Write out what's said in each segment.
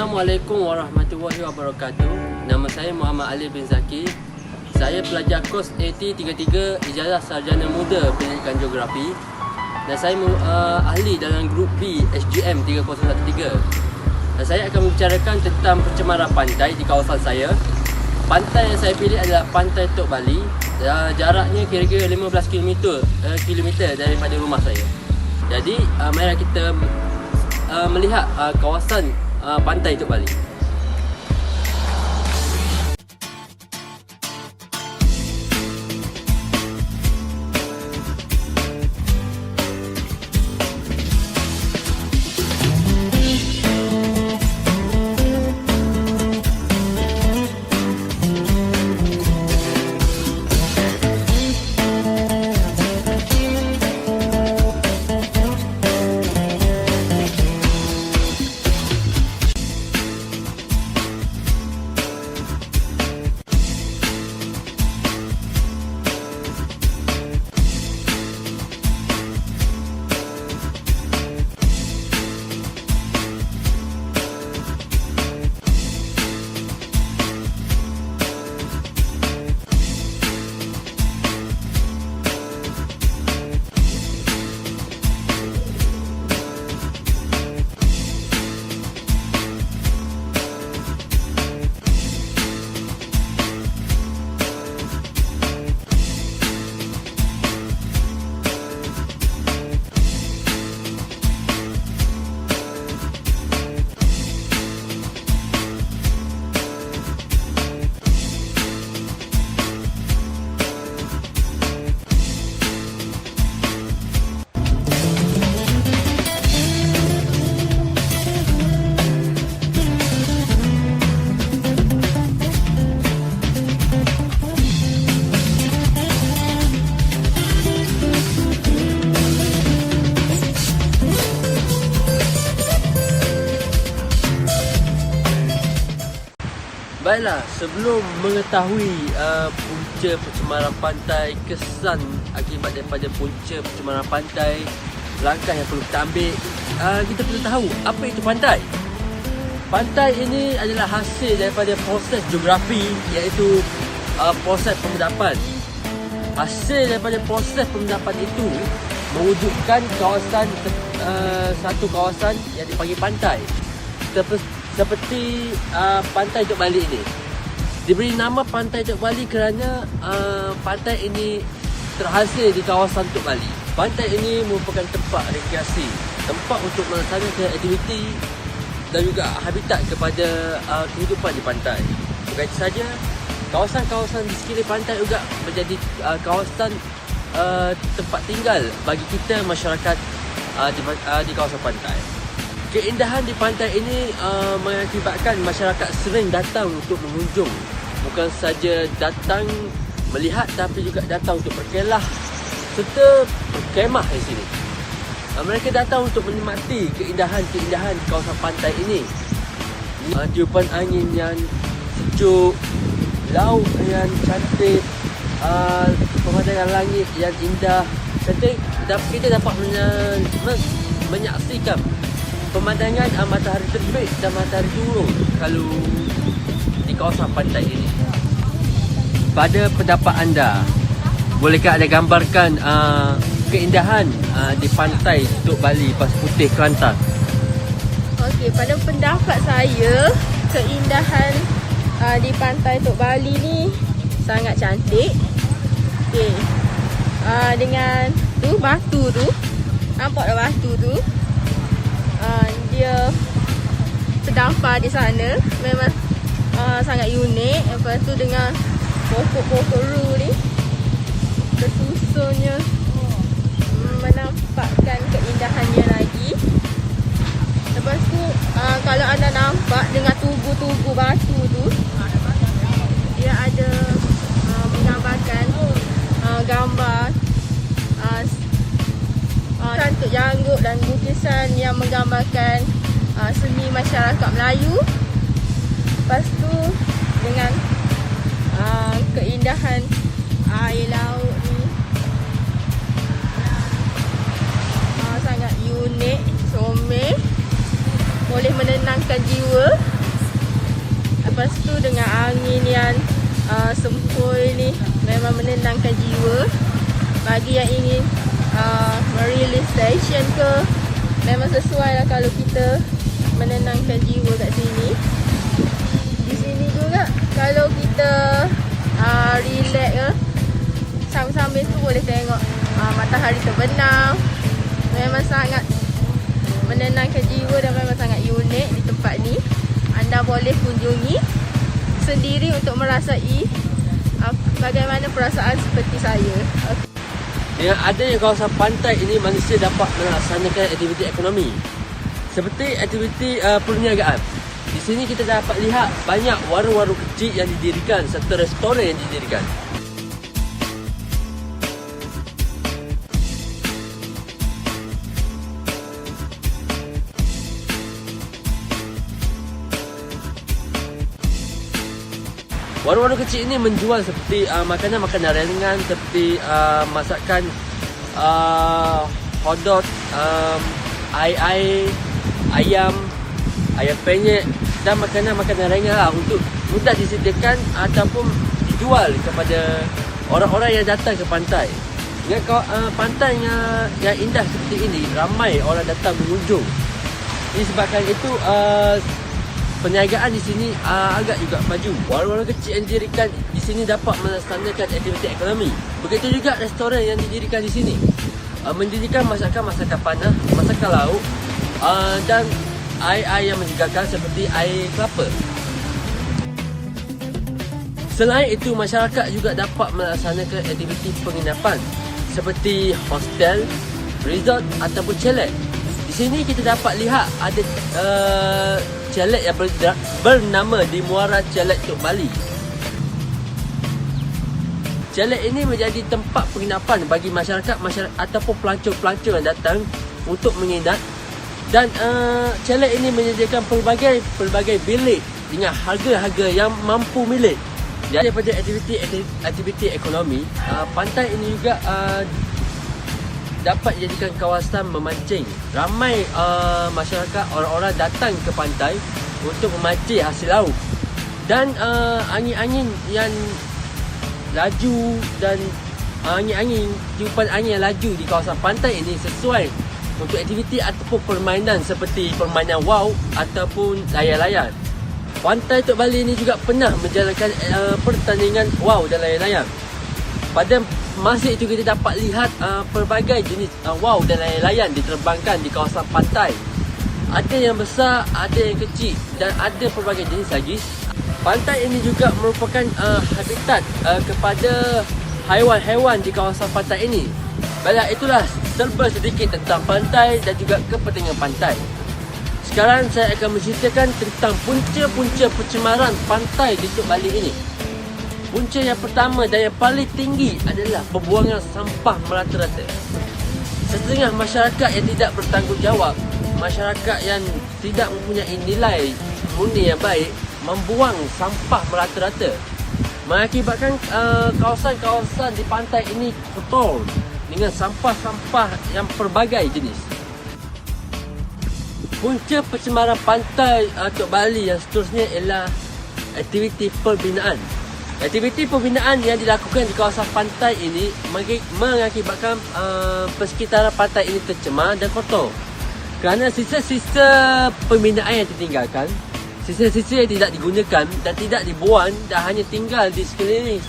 Assalamualaikum warahmatullahi wabarakatuh. Nama saya Muhammad Ali bin Zaki. Saya pelajar kos AT33 Ijazah Sarjana Muda Pendidikan Geografi. Dan saya ahli dalam grup B SGM 3013. Dan saya akan membicarakan tentang pencemaran pantai di kawasan saya. Pantai yang saya pilih adalah Pantai Tok Bali. Jaraknya kira-kira 15 km daripada rumah saya. Jadi mari kita melihat kawasan Pantai Tok Bali. Baiklah, sebelum mengetahui punca pencemaran pantai, kesan akibat daripada punca pencemaran pantai, langkah yang perlu kita ambil, kita perlu tahu apa itu pantai. Pantai ini adalah hasil daripada proses geografi, iaitu proses pemendapan. Hasil daripada proses pemendapan itu mewujudkan satu kawasan yang dipanggil pantai. Seperti Pantai Tok Bali ini. Diberi nama Pantai Tok Bali kerana pantai ini terhasil di kawasan Tok Bali. Pantai ini merupakan tempat rekreasi, tempat untuk melaksanakan aktiviti dan juga habitat kepada kehidupan di pantai. Bukan itu saja, kawasan-kawasan di sekeliling pantai juga menjadi kawasan tempat tinggal bagi kita masyarakat di kawasan pantai. Keindahan di pantai ini mengakibatkan masyarakat sering datang untuk mengunjung. Bukan saja datang melihat, tapi juga datang untuk berkelah serta berkemah di sini. Mereka datang untuk menikmati keindahan kawasan pantai ini. Tiupan angin yang sejuk, laut yang cantik, pemandangan langit yang indah. Cantik, kita dapat menyaksikan pemandangan matahari terbit dan matahari turun kalau di kawasan pantai ini. Pada pendapat anda, bolehkah anda gambarkan keindahan di pantai Tok Bali Pasir Putih, Kelantan? Okey, pada pendapat saya, keindahan di pantai Tok Bali ni sangat cantik. Okey. Dengan tu batu tu, nampak dah batu tu. Dia terdampar di sana, memang sangat unik. Lepas tu dengan pokok-pokok ru ni tersusunnya, menampakkan keindahannya lagi. Lepas tu kalau anda nampak dengan tugu-tugu batu tu, dia ada menggambarkan gambar cantik janggut dan lukisan yang menggambarkan seni masyarakat Melayu. Lepas tu dengan keindahan air laut ni sangat unik, comel, boleh menenangkan jiwa. angin yang sempoi ni memang menenangkan jiwa. Bagi yang ingin merilis tension ke, memang sesuai lah kalau kita menenangkan jiwa kat sini. Di sini juga kalau kita relax ke, sambil-sambil tu boleh tengok matahari terbenam. Memang sangat menenangkan jiwa dan memang sangat unik di tempat ni. Anda boleh kunjungi sendiri untuk merasai bagaimana perasaan seperti saya. Dengan adanya kawasan pantai ini, manusia dapat melaksanakan aktiviti ekonomi seperti aktiviti perniagaan. Di sini kita dapat lihat banyak warung-warung kecil yang didirikan serta restoran yang didirikan. Warung-warung kecil ini menjual seperti makanan-makanan ringan seperti masakan hotdog, air, ayam penyet dan makanan-makanan ringan lah untuk mudah disediakan ataupun dijual kepada orang-orang yang datang ke pantai. Dengan pantai yang indah seperti ini, ramai orang datang mengunjung. Disebabkan itu perniagaan di sini agak juga maju. Warung-warung kecil yang didirikan di sini dapat melaksanakan aktiviti ekonomi. Begitu juga restoran yang didirikan di sini mendirikan masakan-masakan panah, masakan lauk dan air-air yang menyegarkan seperti air kelapa. Selain itu, masyarakat juga dapat melaksanakan aktiviti penginapan seperti hostel, resort ataupun chalet. Di sini kita dapat lihat ada chalet yang bernama di Muara Chalet Tok Bali. Chalet ini menjadi tempat penginapan bagi masyarakat ataupun pelancong-pelancong yang datang untuk menginap. Dan chalet ini menyediakan pelbagai bilik dengan harga-harga yang mampu milik. Jadi daripada aktiviti ekonomi, pantai ini juga dapat dijadikan kawasan memancing. Ramai masyarakat, orang-orang datang ke pantai untuk memancing hasil laut. Dan angin-angin yang laju dan tiupan angin yang laju di kawasan pantai ini sesuai untuk aktiviti ataupun permainan seperti permainan wow ataupun layar-layar. Pantai Tok Bali ini juga pernah menjalankan pertandingan wow dan layar-layar. Pada masa itu kita dapat lihat pelbagai jenis wow dan layar-layar diterbangkan di kawasan pantai. Ada yang besar, ada yang kecil dan ada pelbagai jenis lagi. Pantai ini juga merupakan habitat kepada haiwan-haiwan di kawasan pantai ini. Baiklah, itulah serba sedikit tentang pantai dan juga kepentingan pantai. Sekarang saya akan menceritakan tentang punca-punca pencemaran pantai di Tok Bali ini. Punca yang pertama dan yang paling tinggi adalah pembuangan sampah merata-rata. Setengah masyarakat yang tidak bertanggungjawab, masyarakat yang tidak mempunyai nilai murni yang baik, membuang sampah merata-rata, mengakibatkan kawasan-kawasan di pantai ini kotor dengan sampah-sampah yang pelbagai jenis. Punca pencemaran pantai Tok Bali yang seterusnya ialah aktiviti pembinaan. Aktiviti pembinaan yang dilakukan di kawasan pantai ini mengakibatkan persekitaran pantai ini tercemar dan kotor. Kerana sisa-sisa pembinaan yang ditinggalkan, sisa-sisa yang tidak digunakan dan tidak dibuang dan hanya tinggal di sekeliling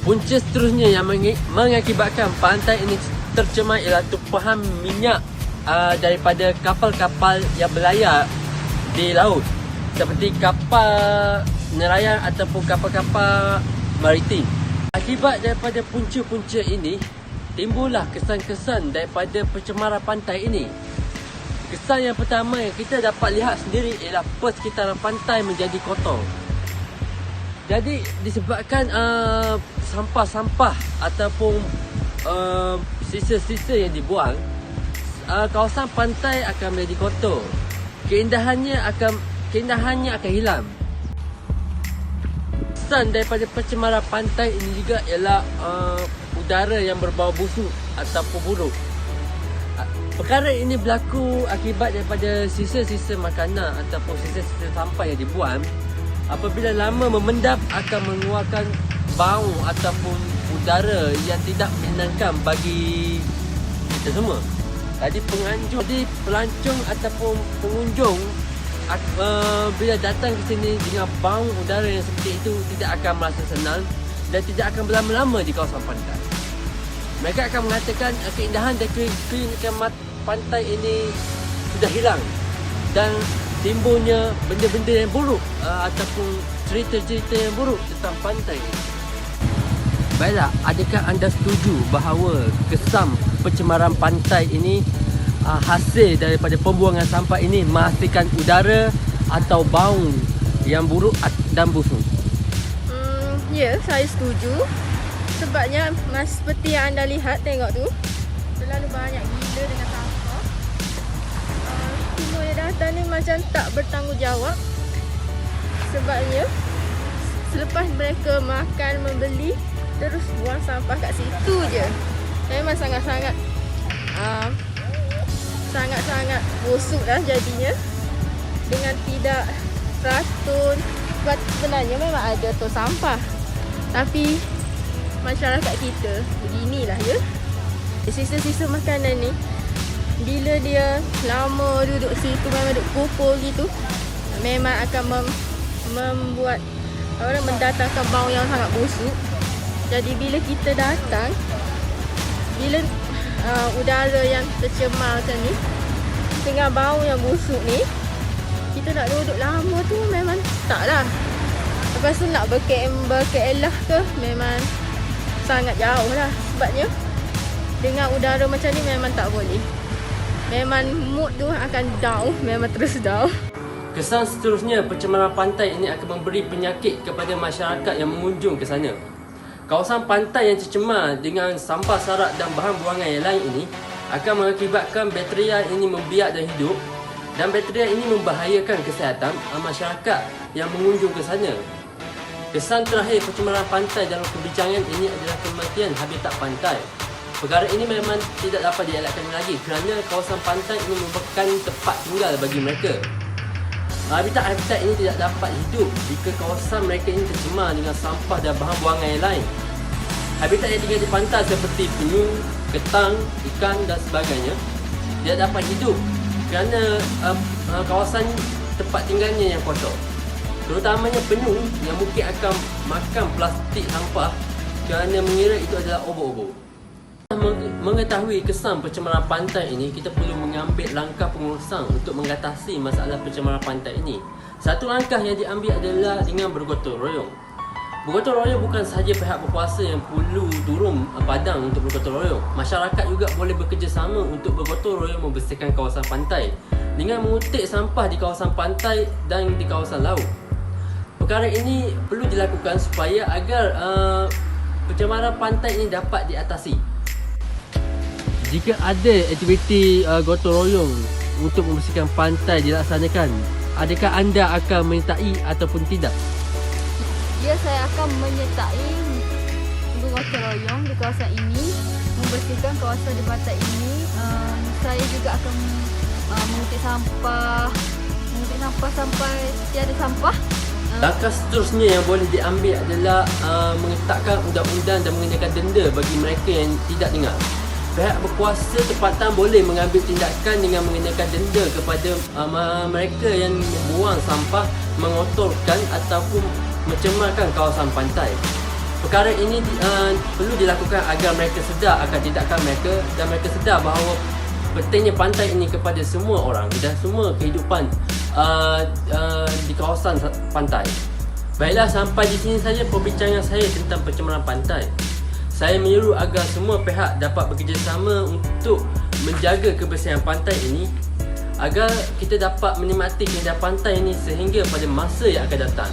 punca seterusnya yang mengakibatkan pantai ini tercemar ialah tumpahan minyak daripada kapal-kapal yang berlayar di laut seperti kapal nelayan ataupun kapal-kapal maritim. Akibat daripada punca-punca ini, timbullah kesan-kesan daripada pencemaran pantai ini. Kesan yang pertama yang kita dapat lihat sendiri ialah persekitaran pantai menjadi kotor. Jadi disebabkan sampah-sampah ataupun sisa-sisa yang dibuang, kawasan pantai akan menjadi kotor. Keindahannya akan hilang. kesan daripada pencemaran pantai ini juga ialah udara yang berbau busuk ataupun buruk. Perkara ini berlaku akibat daripada sisa-sisa makanan ataupun sisa-sisa sampah yang dibuang. Apabila lama memendap akan mengeluarkan bau ataupun udara yang tidak menyenangkan bagi kita semua. Jadi pelancong ataupun pengunjung bila datang ke sini dengan bau udara yang seperti itu tidak akan merasa senang dan tidak akan berlama-lama di kawasan pantai. Mereka akan mengatakan keindahan dan keunikan pantai ini sudah hilang dan timbulnya benda-benda yang buruk ataupun cerita-cerita yang buruk tentang pantai ini. Baiklah, adakah anda setuju bahawa kesam pencemaran pantai ini hasil daripada pembuangan sampah ini menghasilkan udara atau bau yang buruk dan busuk? Ya, saya setuju. Sebabnya seperti yang anda lihat, tengok tu, terlalu banyak gila dengan sampah. Semua yang datang ni macam tak bertanggungjawab. Sebabnya selepas mereka makan, membeli, terus buang sampah kat situ je. Memang sangat-sangat busuk dah jadinya. Dengan tidak teratur. Sebab sebenarnya memang ada tu sampah, tapi masyarakat kita beginilah ya. Sisa-sisa makanan ni, bila dia lama duduk situ, memang duduk kumpul gitu, memang akan membuat orang mendatangkan bau yang sangat busuk. Jadi bila kita datang, bila udara yang tercemar macam ni dengan bau yang busuk ni, kita nak duduk lama tu memang taklah. Lepas tu nak berkeelah ke, memang sangat jauh lah. Sebabnya dengan udara macam ni memang tak boleh. Memang mood tu akan down, memang terus down. Kesan seterusnya, pencemaran pantai ini akan memberi penyakit kepada masyarakat yang mengunjung ke sana. Kawasan pantai yang tercemar dengan sampah sarak dan bahan buangan yang lain ini akan mengakibatkan bakteria ini membiak dan hidup, dan bakteria ini membahayakan kesihatan masyarakat yang mengunjung ke sana. Kesan terakhir pencemaran pantai dalam perbincangan ini adalah kematian habitat pantai. Perkara ini memang tidak dapat dielakkan lagi kerana kawasan pantai ini merupakan tempat tinggal bagi mereka. Habitat ini tidak dapat hidup jika kawasan mereka ini tercemar dengan sampah dan bahan buangan yang lain. Habitat yang tinggal di pantai seperti penyu, ketang, ikan dan sebagainya tidak dapat hidup kerana kawasan tempat tinggalnya yang kotor. Terutamanya penyu yang mungkin akan makan plastik sampah kerana mengira itu adalah obor-obor. Mengetahui kesan pencemaran pantai ini, kita perlu mengambil langkah pengurusan untuk mengatasi masalah pencemaran pantai ini. Satu langkah yang diambil adalah dengan bergotong royong. Bergotong royong bukan sahaja pihak berkuasa yang perlu turun padang untuk bergotong royong. Masyarakat juga boleh bekerjasama untuk bergotong royong membersihkan kawasan pantai dengan mengutik sampah di kawasan pantai dan di kawasan laut. Perkara ini perlu dilakukan supaya agar pencemaran pantai ini dapat diatasi. Jika ada aktiviti gotong royong untuk membersihkan pantai dilaksanakan, adakah anda akan menyertai ataupun tidak? Ya, saya akan menyertai bergotong royong di kawasan ini, membersihkan kawasan di pantai ini. Saya juga akan mengutip sampah sampai tiada sampah. Langkah seterusnya yang boleh diambil adalah mengetakkan undang-undang dan mengenakan denda bagi mereka yang tidak dengar. Pihak berkuasa tempatan boleh mengambil tindakan dengan mengenakan denda kepada mereka yang membuang sampah, mengotorkan ataupun mencemarkan kawasan pantai. Perkara ini perlu dilakukan agar mereka sedar akan tindakan mereka dan mereka sedar bahawa pentingnya pantai ini kepada semua orang dan semua kehidupan di kawasan pantai. Baiklah, sampai di sini saja perbincangan saya tentang pencemaran pantai. Saya menyeru agar semua pihak dapat bekerjasama untuk menjaga kebersihan pantai ini agar kita dapat menikmati keindahan pantai ini sehingga pada masa yang akan datang.